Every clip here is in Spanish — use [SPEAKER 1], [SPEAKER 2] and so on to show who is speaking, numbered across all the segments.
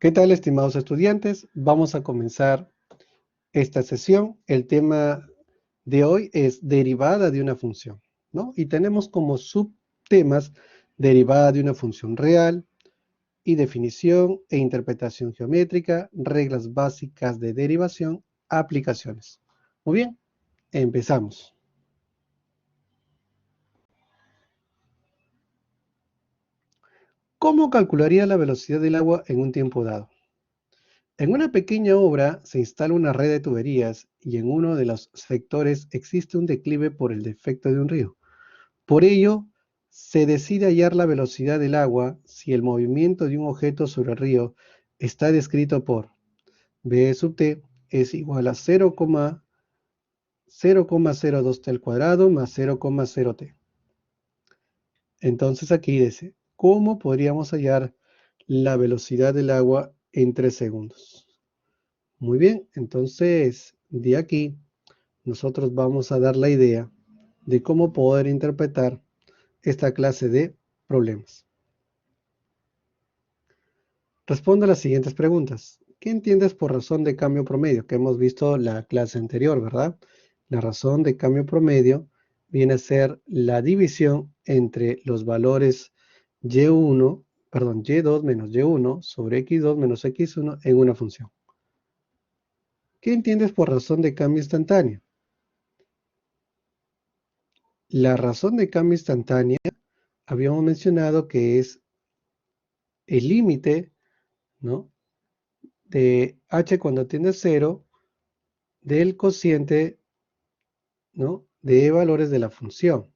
[SPEAKER 1] ¿Qué tal, estimados estudiantes? Vamos a comenzar esta sesión. El tema de hoy es derivada de una función, ¿no? Y tenemos como subtemas derivada de una función real y definición e interpretación geométrica, reglas básicas de derivación, aplicaciones. Muy bien, empezamos. ¿Cómo calcularía la velocidad del agua en un tiempo dado? En una pequeña obra se instala una red de tuberías y en uno de los sectores existe un declive por el defecto de un río. Por ello, se decide hallar la velocidad del agua si el movimiento de un objeto sobre el río está descrito por b sub t es igual a 0,02t al cuadrado más 0,0t. Entonces aquí dice, ¿cómo podríamos hallar la velocidad del agua en 3 segundos? Muy bien, entonces de aquí nosotros vamos a dar la idea de cómo poder interpretar esta clase de problemas. Responde a las siguientes preguntas. ¿Qué entiendes por razón de cambio promedio? Que hemos visto la clase anterior, ¿verdad? La razón de cambio promedio viene a ser la división entre los valores y2 menos y1 sobre x2 menos x1 en una función. ¿Qué entiendes por razón de cambio instantáneo? La razón de cambio instantánea habíamos mencionado que es el límite, ¿no?, de h cuando tiende a 0 del cociente, ¿no?, de valores de la función,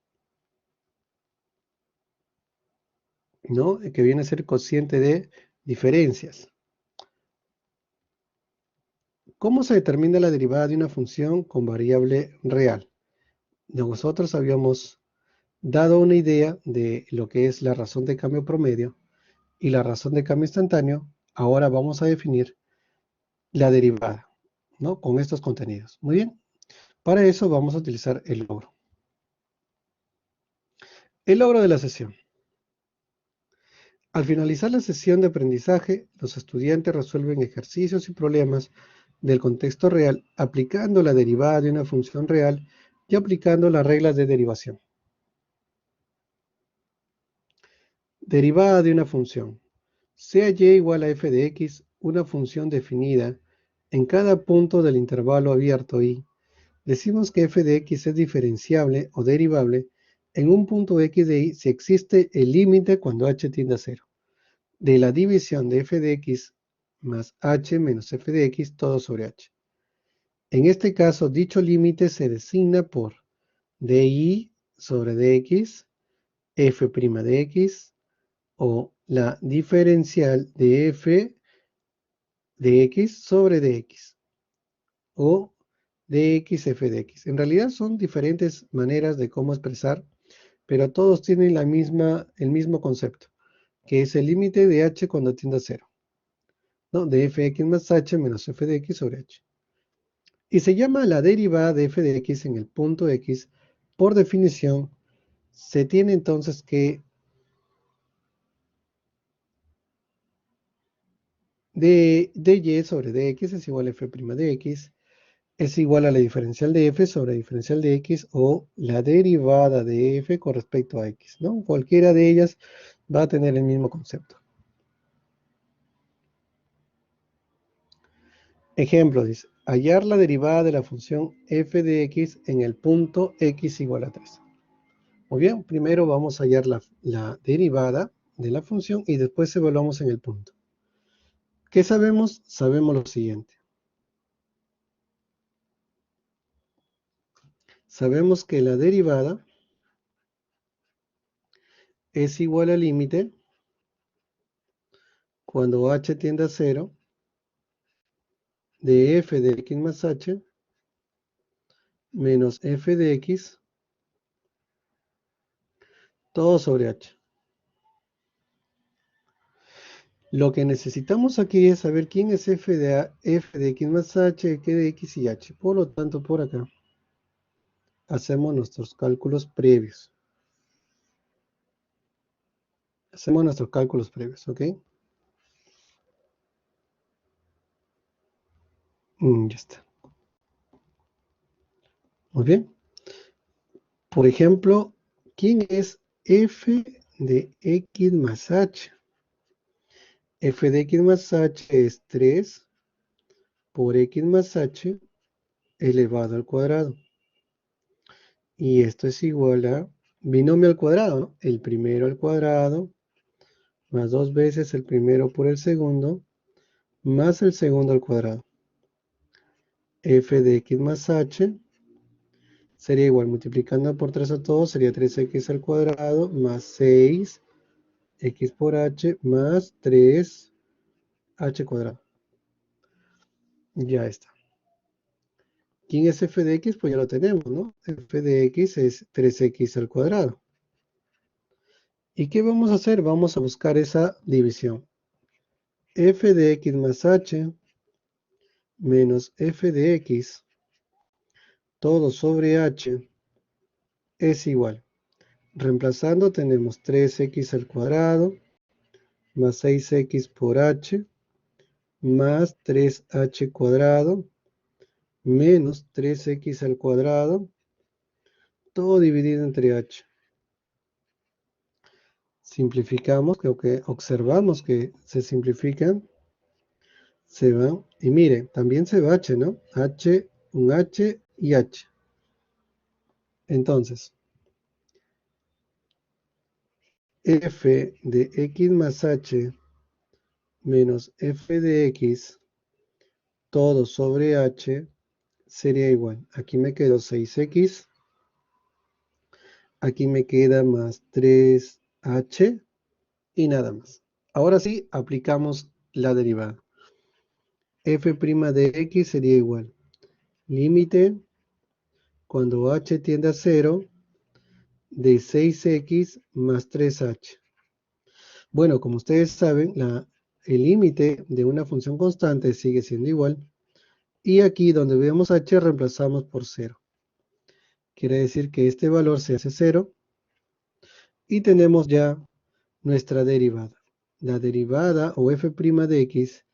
[SPEAKER 1] ¿no?, que viene a ser cociente de diferencias. ¿Cómo se determina la derivada de una función con variable real? Nosotros habíamos dado una idea de lo que es la razón de cambio promedio y la razón de cambio instantáneo. Ahora vamos a definir la derivada, ¿no?, con estos contenidos. Muy bien. Para eso vamos a utilizar el logro. El logro de la sesión. Al finalizar la sesión de aprendizaje, los estudiantes resuelven ejercicios y problemas del contexto real aplicando la derivada de una función real y aplicando las reglas de derivación. Derivada de una función. Sea y igual a f de x una función definida en cada punto del intervalo abierto y decimos que f de x es diferenciable o derivable en un punto x de y si existe el límite cuando h tiende a 0, de la división de f de x más h menos f de x todo sobre h. En este caso, dicho límite se designa por dy sobre dx, f' de x, o la diferencial de f de x sobre dx, o dx f de x. En realidad son diferentes maneras de cómo expresar, pero todos tienen el mismo concepto, que es el límite de h cuando tiende a 0, ¿no?, de fx más h menos f de x sobre h. Y se llama la derivada de f de x en el punto x. Por definición, se tiene entonces que dy sobre dx es igual a f' de x, es igual a la diferencial de f sobre la diferencial de x, o la derivada de f con respecto a x, ¿no? Cualquiera de ellas va a tener el mismo concepto. Ejemplo, dice, hallar la derivada de la función f de x en el punto x igual a 3. Muy bien, primero vamos a hallar la derivada de la función y después evaluamos en el punto. ¿Qué sabemos? Sabemos lo siguiente. Sabemos que la derivada es igual al límite cuando h tiende a 0 de f de x más h menos f de x todo sobre h. Lo que necesitamos aquí es saber quién es f de x más h, qué de x y h. Por lo tanto, por acá hacemos nuestros cálculos previos. ¿ok? Ya está. Muy bien. Por ejemplo, ¿quién es f de x más h? F de x más h es 3 por x más h elevado al cuadrado. Y esto es igual a binomio al cuadrado, ¿no? El primero al cuadrado más 2 veces el primero por el segundo más el segundo al cuadrado. F de x más h sería igual, multiplicando por 3 a todo, sería 3x al cuadrado más 6 x por h más 3h cuadrado. Ya está. ¿Quién es f de x? Pues ya lo tenemos, ¿no? F de x es 3x al cuadrado. ¿Y qué vamos a hacer? Vamos a buscar esa división. F de x más h menos f de x todo sobre h es igual. Reemplazando tenemos 3x al cuadrado más 6x por h más 3h cuadrado menos 3x al cuadrado, todo dividido entre h. Simplificamos, creo que observamos que se simplifican, se van, y mire, también se va h, ¿no? H, un h y h. Entonces, f de x más h menos f de x todo sobre h sería igual. Aquí me quedó 6x, aquí me queda más 3h y nada más. Ahora sí, aplicamos la derivada. F' de x sería igual. Límite cuando h tiende a 0 de 6x más 3h. Bueno, como ustedes saben, el límite de una función constante sigue siendo igual. Y aquí donde vemos h reemplazamos por 0. Quiere decir que este valor se hace 0. Y tenemos ya nuestra derivada. La derivada o f' de x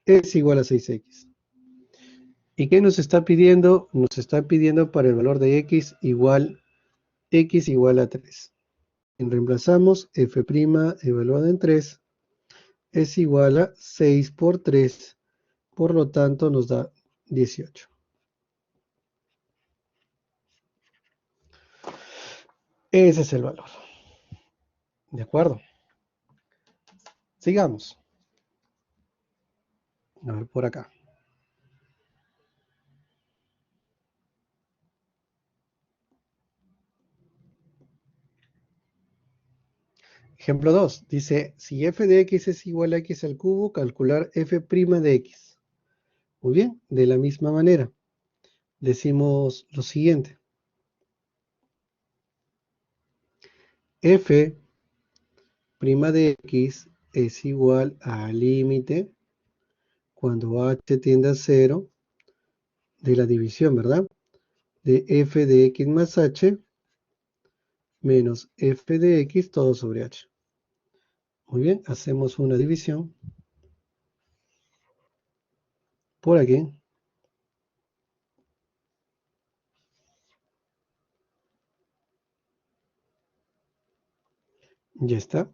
[SPEAKER 1] es igual a 6x. ¿Y qué nos está pidiendo? Nos está pidiendo para el valor de x igual a 3. Reemplazamos f' evaluada en 3 es igual a 6 por 3. Por lo tanto nos da 18. Ese es el valor. ¿De acuerdo? Sigamos. A ver por acá. Ejemplo 2. Dice, si f de x es igual a x al cubo, calcular f' de x. Muy bien, de la misma manera. Decimos lo siguiente. F' de x es igual a límite cuando h tiende a 0 de la división, ¿verdad? De f de x más h menos f de x todo sobre h. Muy bien, hacemos una división por aquí. Ya está.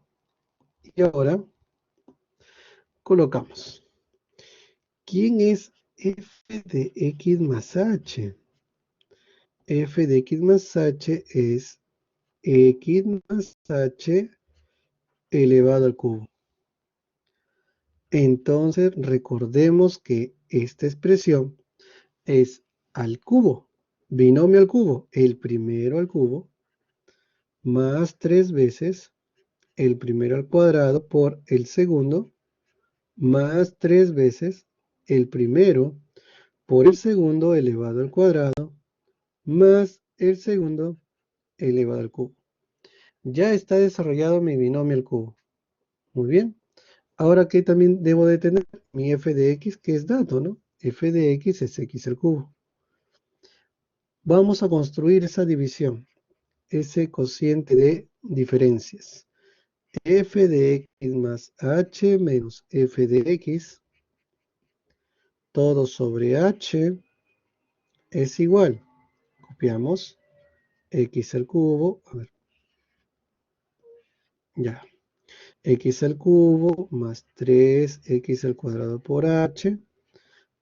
[SPEAKER 1] Y ahora colocamos. ¿Quién es f de x más h? F de x más h es x más h elevado al cubo. Entonces recordemos que esta expresión es al cubo, binomio al cubo, el primero al cubo, más 3 veces el primero al cuadrado por el segundo, más 3 veces el primero por el segundo elevado al cuadrado, más el segundo elevado al cubo. Ya está desarrollado mi binomio al cubo. Muy bien. Ahora, ¿qué también debo de tener? Mi f de x, que es dato, ¿no? F de x es x al cubo. Vamos a construir esa división, ese cociente de diferencias. F de x más h menos f de x, todo sobre h es igual. Copiamos x al cubo, a ver, ya, x al cubo más 3x al cuadrado por h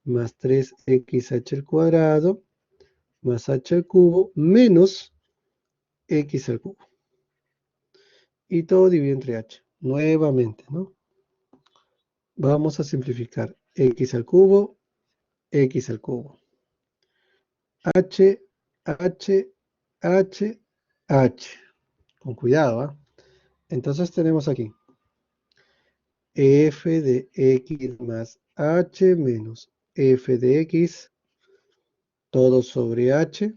[SPEAKER 1] más 3xh al cuadrado más h al cubo menos x al cubo. Y todo dividido entre h. Nuevamente, ¿no? Vamos a simplificar. X al cubo, x al cubo. H, H, H, H. Con cuidado, ¿ah? Entonces tenemos aquí f de x más h menos f de x, todo sobre h,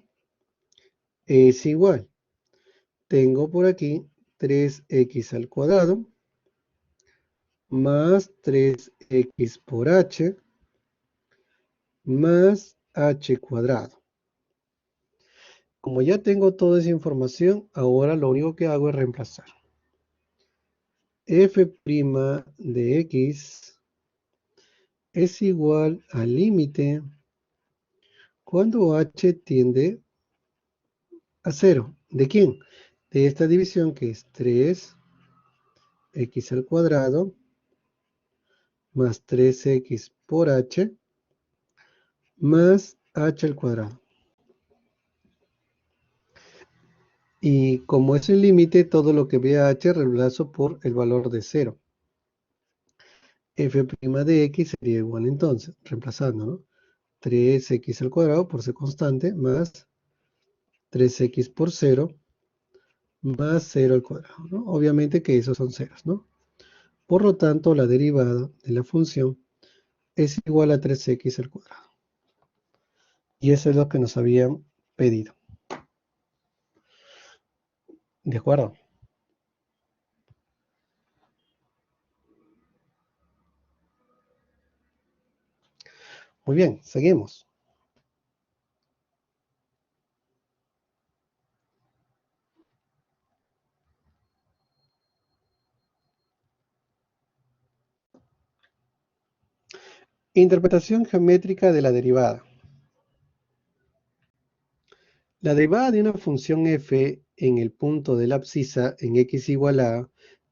[SPEAKER 1] es igual. Tengo por aquí 3x al cuadrado más 3x por h más h cuadrado. Como ya tengo toda esa información, ahora lo único que hago es reemplazar. F' de x es igual al límite cuando h tiende a 0. ¿De quién? De esta división que es 3x al cuadrado más 3x por h más h al cuadrado. Y como es el límite, todo lo que vea h reemplazo por el valor de 0. F' de x sería igual entonces, reemplazando, ¿no? 3x al cuadrado por ser constante más 3x por 0 más 0 al cuadrado, ¿no? Obviamente que esos son ceros, ¿no? Por lo tanto, la derivada de la función es igual a 3x al cuadrado. Y eso es lo que nos habían pedido. ¿De acuerdo? Muy bien, seguimos. Interpretación geométrica de la derivada. La derivada de una función f en el punto de la abscisa en x igual a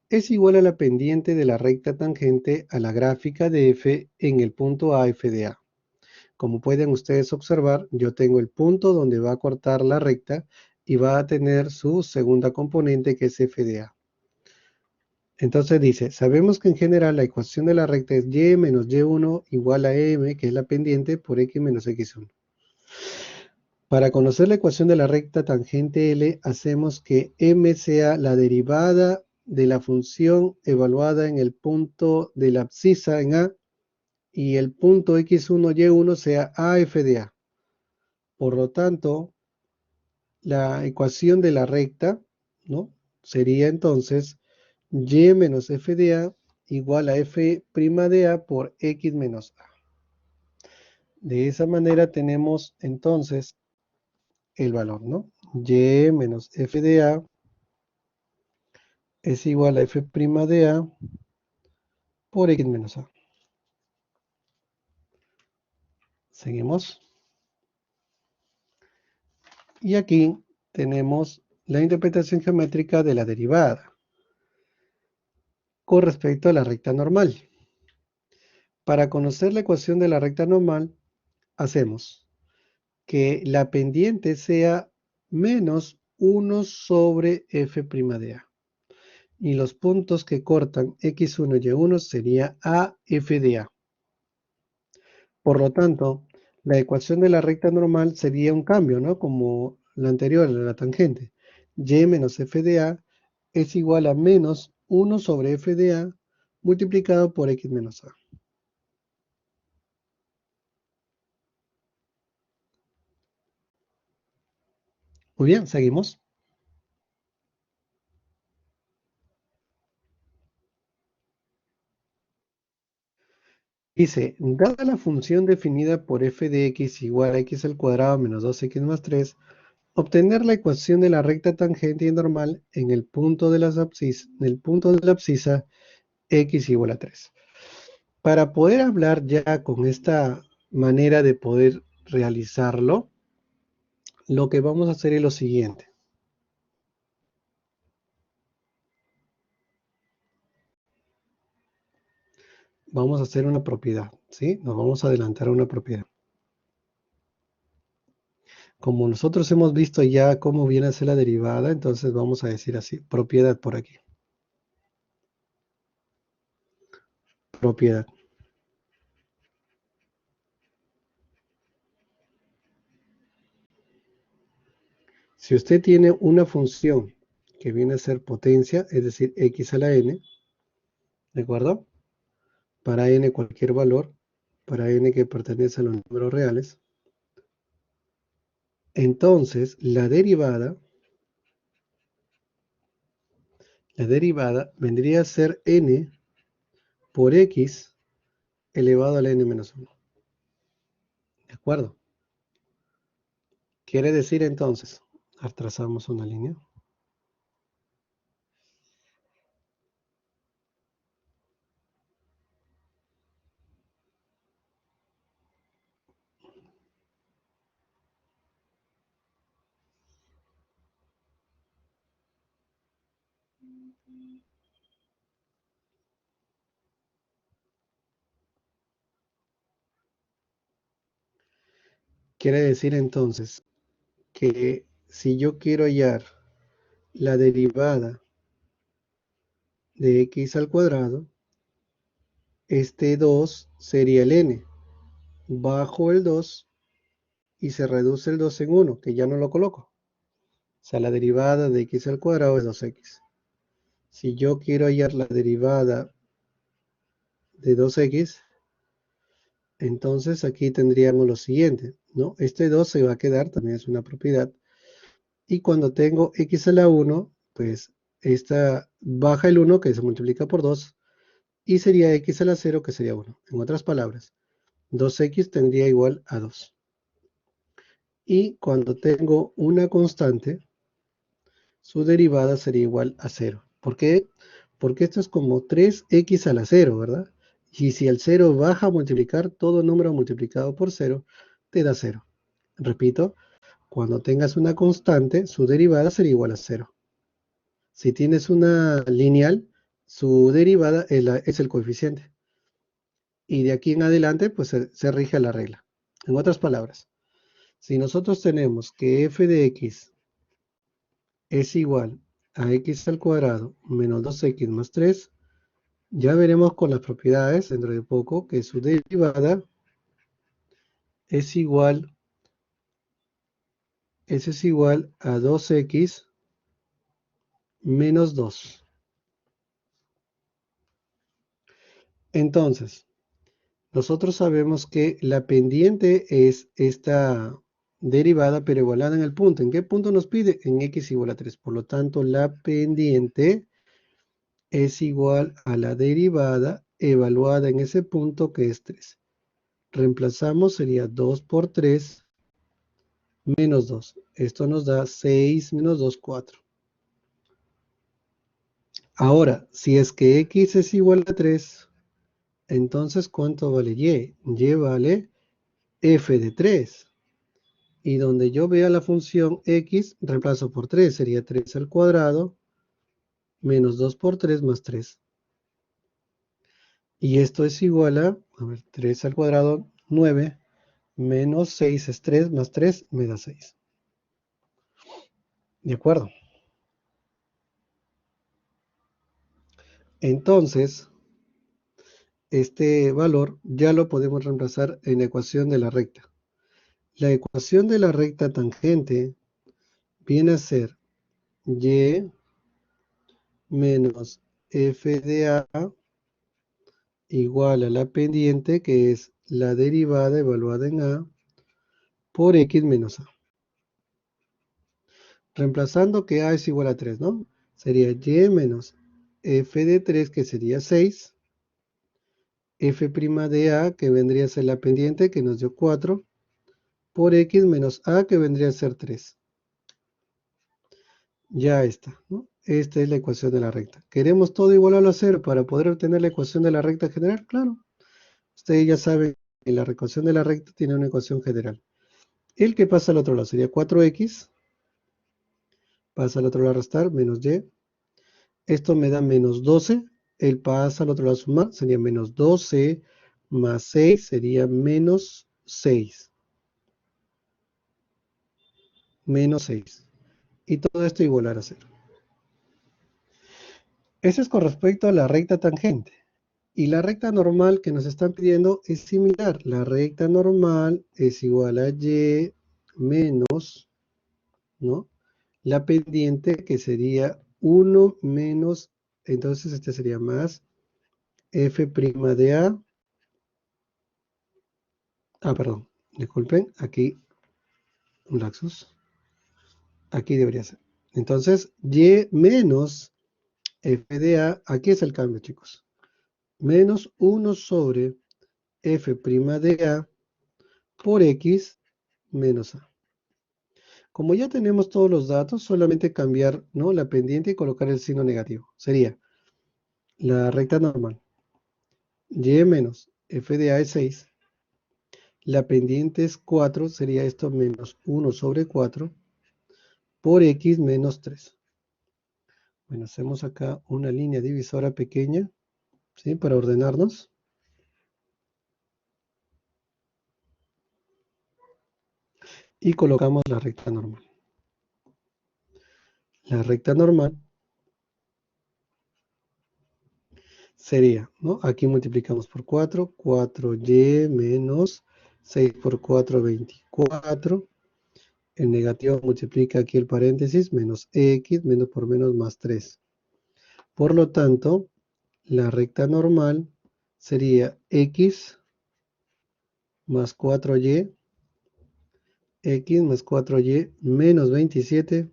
[SPEAKER 1] es igual a la pendiente de la recta tangente a la gráfica de f en el punto a f de a. Como pueden ustedes observar, yo tengo el punto donde va a cortar la recta y va a tener su segunda componente que es f de a. Entonces dice, sabemos que en general la ecuación de la recta es y menos y1 igual a m, que es la pendiente, por x menos x1. Para conocer la ecuación de la recta tangente L, hacemos que m sea la derivada de la función evaluada en el punto de la abscisa en A y el punto x1, y1 sea a f de A. Por lo tanto, la ecuación de la recta, ¿no? Sería entonces y menos f de A igual a f' de A por x menos A. De esa manera tenemos entonces el valor, ¿no? Y menos f de A es igual a f' de A por x menos A. Seguimos. Y aquí tenemos la interpretación geométrica de la derivada con respecto a la recta normal. Para conocer la ecuación de la recta normal, hacemos que la pendiente sea menos 1 sobre f' de A. Y los puntos que cortan x1 y y1 sería a f de A. Por lo tanto, la ecuación de la recta normal sería un cambio, ¿no? Como la anterior, la tangente. Y menos f de A es igual a menos 1 sobre f de A multiplicado por x menos A. Muy bien, seguimos. Dice, dada la función definida por f de x igual a x al cuadrado menos 2x más 3, obtener la ecuación de la recta tangente y normal en el punto de la abscisa x igual a 3. Para poder hablar ya con esta manera de poder realizarlo, lo que vamos a hacer es lo siguiente. Vamos a hacer una propiedad, ¿sí? Nos vamos a adelantar a una propiedad. Como nosotros hemos visto ya cómo viene a ser la derivada, entonces vamos a decir así, propiedad por aquí. Propiedad. Si usted tiene una función que viene a ser potencia, es decir, x a la n, ¿de acuerdo? Para n cualquier valor, para n que pertenece a los números reales, entonces la derivada vendría a ser n por x elevado a la n menos 1. ¿De acuerdo? Quiere decir entonces, trazamos una línea. Quiere decir entonces que si yo quiero hallar la derivada de x al cuadrado, este 2 sería el n. Bajo el 2 y se reduce el 2 en 1, que ya no lo coloco. O sea, la derivada de x al cuadrado es 2x. Si yo quiero hallar la derivada de 2x, entonces aquí tendríamos lo siguiente, ¿no? Este 2 se va a quedar, también es una propiedad. Y cuando tengo x a la 1, pues esta baja el 1, que se multiplica por 2, y sería x a la 0, que sería 1. En otras palabras, 2x tendría igual a 2. Y cuando tengo una constante, su derivada sería igual a 0. ¿Por qué? Porque esto es como 3x a la 0, ¿verdad? Y si el 0 baja a multiplicar, todo número multiplicado por 0 te da 0. Repito, cuando tengas una constante, su derivada sería igual a 0. Si tienes una lineal, su derivada es el coeficiente. Y de aquí en adelante, pues se rige la regla. En otras palabras, si nosotros tenemos que f de x es igual a x al cuadrado menos 2x más 3, ya veremos con las propiedades dentro de poco que su derivada es igual, es igual a 2x menos 2. Entonces, nosotros sabemos que la pendiente es esta derivada, pero igualada en el punto. ¿En qué punto nos pide? En x igual a 3. Por lo tanto, la pendiente es igual a la derivada evaluada en ese punto, que es 3. Reemplazamos, sería 2 por 3 menos 2. Esto nos da 6 menos 2, 4. Ahora, si es que x es igual a 3, entonces ¿cuánto vale y? Y vale f de 3. Y donde yo vea la función x, reemplazo por 3, sería 3 al cuadrado, menos 2 por 3 más 3. Y esto es igual a ver, 3 al cuadrado, 9, menos 6 es 3, más 3 me da 6. ¿De acuerdo? Entonces, este valor ya lo podemos reemplazar en la ecuación de la recta. La ecuación de la recta tangente viene a ser y menos f de a igual a la pendiente, que es la derivada evaluada en a, por x menos a. Reemplazando que a es igual a 3, ¿no? Sería y menos f de 3, que sería 6, f' de a, que vendría a ser la pendiente, que nos dio 4, por x menos a, que vendría a ser 3. Ya está, ¿no? Esta es la ecuación de la recta. ¿Queremos todo igual a 0 para poder obtener la ecuación de la recta general? Claro. Ustedes ya saben la ecuación de la recta tiene una ecuación general. El que pasa al otro lado sería 4x, pasa al otro lado a restar, menos y. Esto me da menos 12, el pasa al otro lado a sumar, sería menos 12 más 6, sería menos 6. Menos 6. Y todo esto igualar a 0. Eso es con respecto a la recta tangente. Y la recta normal que nos están pidiendo es similar. La recta normal es igual a y menos, ¿no? La pendiente que sería 1 menos, entonces este sería más f' de a. Perdón, disculpen, aquí un lapsus. Aquí debería ser. Entonces, y menos f de a, aquí es el cambio, chicos. Menos 1 sobre f' de a por x menos a. Como ya tenemos todos los datos, solamente cambiar, ¿no?, la pendiente y colocar el signo negativo. Sería la recta normal. Y menos f de a es 6. La pendiente es 4, sería esto menos 1 sobre 4 por x menos 3. Bueno, hacemos acá una línea divisora pequeña, ¿sí?, para ordenarnos. Y colocamos la recta normal. La recta normal sería, ¿no? Aquí multiplicamos por 4, 4y menos 6 por 4, 24. El negativo multiplica aquí el paréntesis, menos x, menos por menos más 3. Por lo tanto, la recta normal sería x más 4y, x más 4y menos 27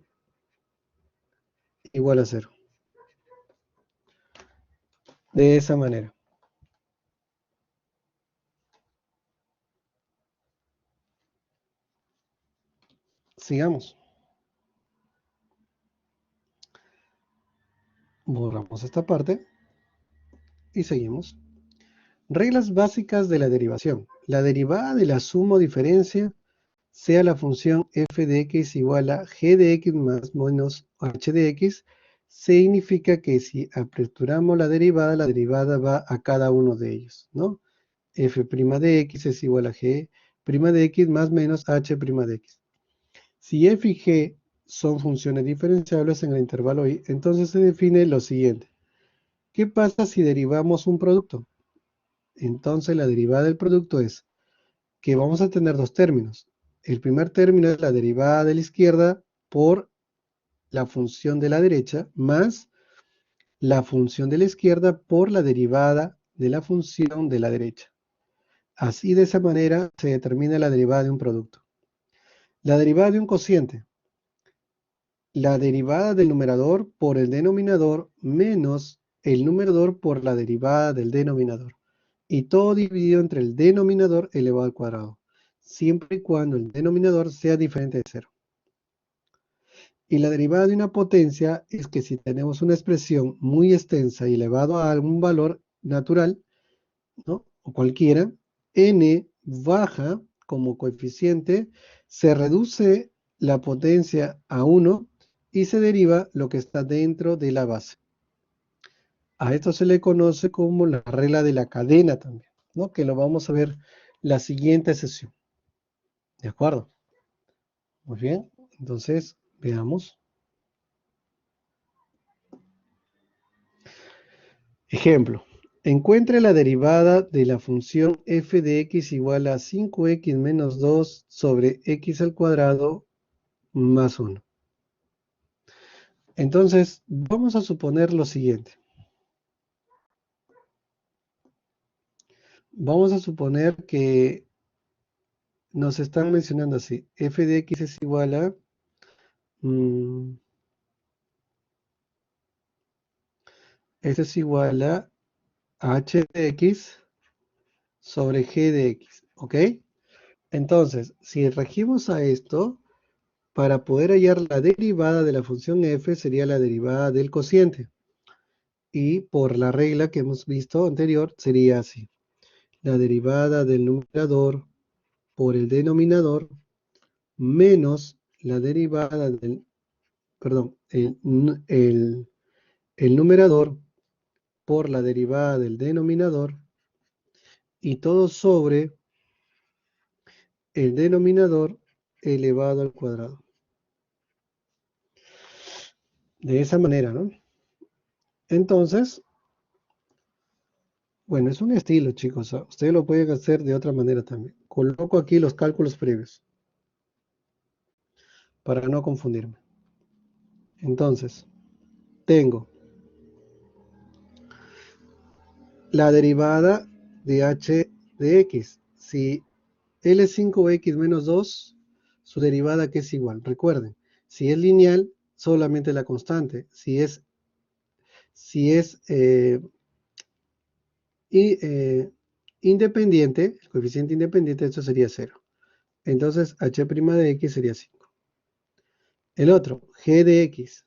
[SPEAKER 1] igual a 0. De esa manera. Sigamos. Borramos esta parte y seguimos. Reglas básicas de la derivación. La derivada de la suma o diferencia sea la función f de x igual a g de x más menos h de x, significa que si aperturamos la derivada va a cada uno de ellos, ¿no? F' de x es igual a g' de x más menos h' de x. Si f y g son funciones diferenciables en el intervalo y, entonces se define lo siguiente. ¿Qué pasa si derivamos un producto? Entonces la derivada del producto es que vamos a tener dos términos. El primer término es la derivada de la izquierda por la función de la derecha más la función de la izquierda por la derivada de la función de la derecha. Así, de esa manera se determina la derivada de un producto. La derivada de un cociente. La derivada del numerador por el denominador menos el numerador por la derivada del denominador. Y todo dividido entre el denominador elevado al cuadrado, siempre y cuando el denominador sea diferente de 0. Y la derivada de una potencia es que si tenemos una expresión muy extensa y elevado a algún valor natural, ¿no?, o cualquiera, n baja como coeficiente, se reduce la potencia a 1 y se deriva lo que está dentro de la base. A esto se le conoce como la regla de la cadena también, ¿no?, que lo vamos a ver la siguiente sesión. ¿De acuerdo? Muy bien, entonces veamos. Ejemplo. Encuentre la derivada de la función f de x igual a 5x menos 2 sobre x al cuadrado más 1. Entonces, vamos a suponer lo siguiente. Vamos a suponer que nos están mencionando así. F de x es igual a... esto es igual a h de x sobre g de x. ¿Ok? Entonces, si regimos a esto, para poder hallar la derivada de la función f sería la derivada del cociente. Y por la regla que hemos visto anterior, sería así. la derivada del numerador por el denominador menos la derivada del, perdón, el numerador por la derivada del denominador y todo sobre el denominador elevado al cuadrado. De esa manera, ¿no? Entonces, bueno, es un estilo, chicos. Ustedes lo pueden hacer de otra manera también. Coloco aquí los cálculos previos para no confundirme. Entonces, tengo la derivada de h de x. Si L es 5x menos 2, su derivada que es igual. Recuerden, si es lineal, solamente la constante. Si es independiente, el coeficiente independiente, esto sería 0. Entonces, h' de x sería 5. El otro, g de x.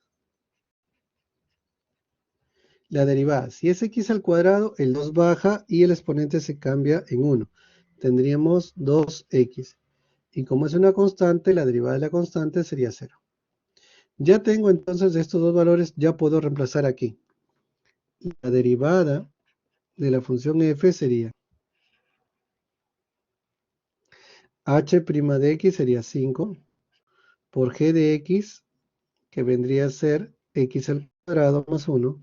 [SPEAKER 1] La derivada, si es x al cuadrado, el 2 baja y el exponente se cambia en 1. Tendríamos 2x. Y como es una constante, la derivada de la constante sería 0. Ya tengo entonces estos dos valores, ya puedo reemplazar aquí. La derivada de la función f sería h' de x sería 5 por g de x, que vendría a ser x al cuadrado más 1,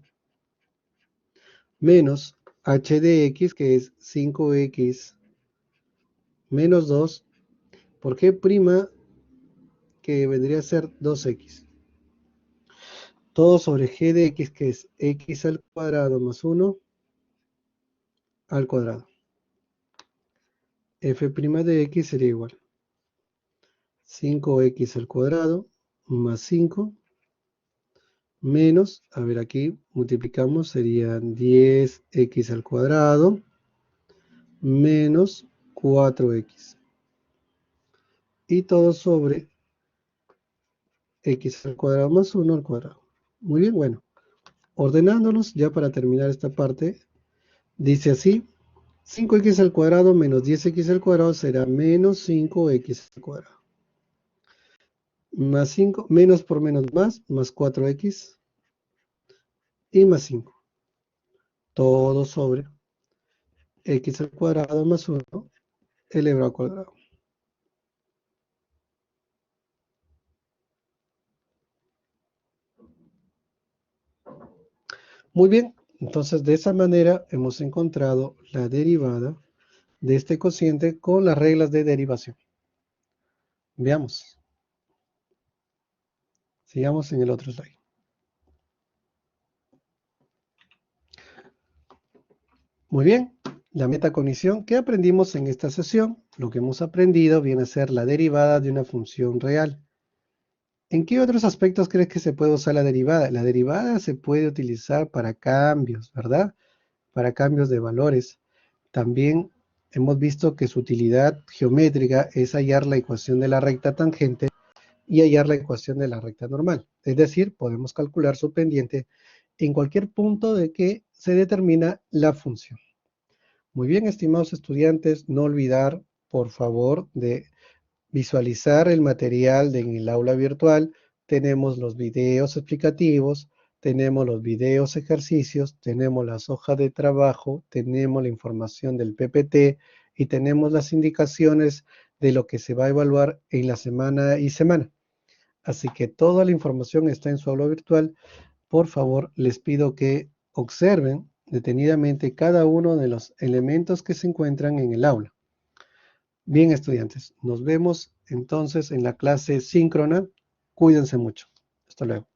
[SPEAKER 1] menos h de x, que es 5x menos 2, por g', que vendría a ser 2x. Todo sobre g de x, que es x al cuadrado más 1 al cuadrado. F' de x sería igual 5x al cuadrado más 5 menos, a ver aquí multiplicamos, serían 10x al cuadrado menos 4x. Y todo sobre x al cuadrado más 1 al cuadrado. Muy bien, bueno. Ordenándolos ya para terminar esta parte, dice así: 5x al cuadrado menos 10x al cuadrado será menos 5x al cuadrado. Más 5, menos por menos más 4x y más 5. Todo sobre x al cuadrado más 1 elevado al cuadrado. Muy bien, entonces de esa manera hemos encontrado la derivada de este cociente con las reglas de derivación. Veamos. Sigamos en el otro slide. Muy bien, la metacognición que aprendimos en esta sesión, lo que hemos aprendido viene a ser la derivada de una función real. ¿En qué otros aspectos crees que se puede usar la derivada? La derivada se puede utilizar para cambios, ¿verdad? Para cambios de valores. También hemos visto que su utilidad geométrica es hallar la ecuación de la recta tangente y hallar la ecuación de la recta normal. Es decir, podemos calcular su pendiente en cualquier punto de que se determina la función. Muy bien, estimados estudiantes, no olvidar, por favor, de visualizar el material en el aula virtual. Tenemos los videos explicativos, tenemos los videos ejercicios, tenemos las hojas de trabajo, tenemos la información del PPT y tenemos las indicaciones de lo que se va a evaluar en la semana y semana. Así que toda la información está en su aula virtual. Por favor, les pido que observen detenidamente cada uno de los elementos que se encuentran en el aula. Bien, estudiantes, nos vemos entonces en la clase síncrona. Cuídense mucho. Hasta luego.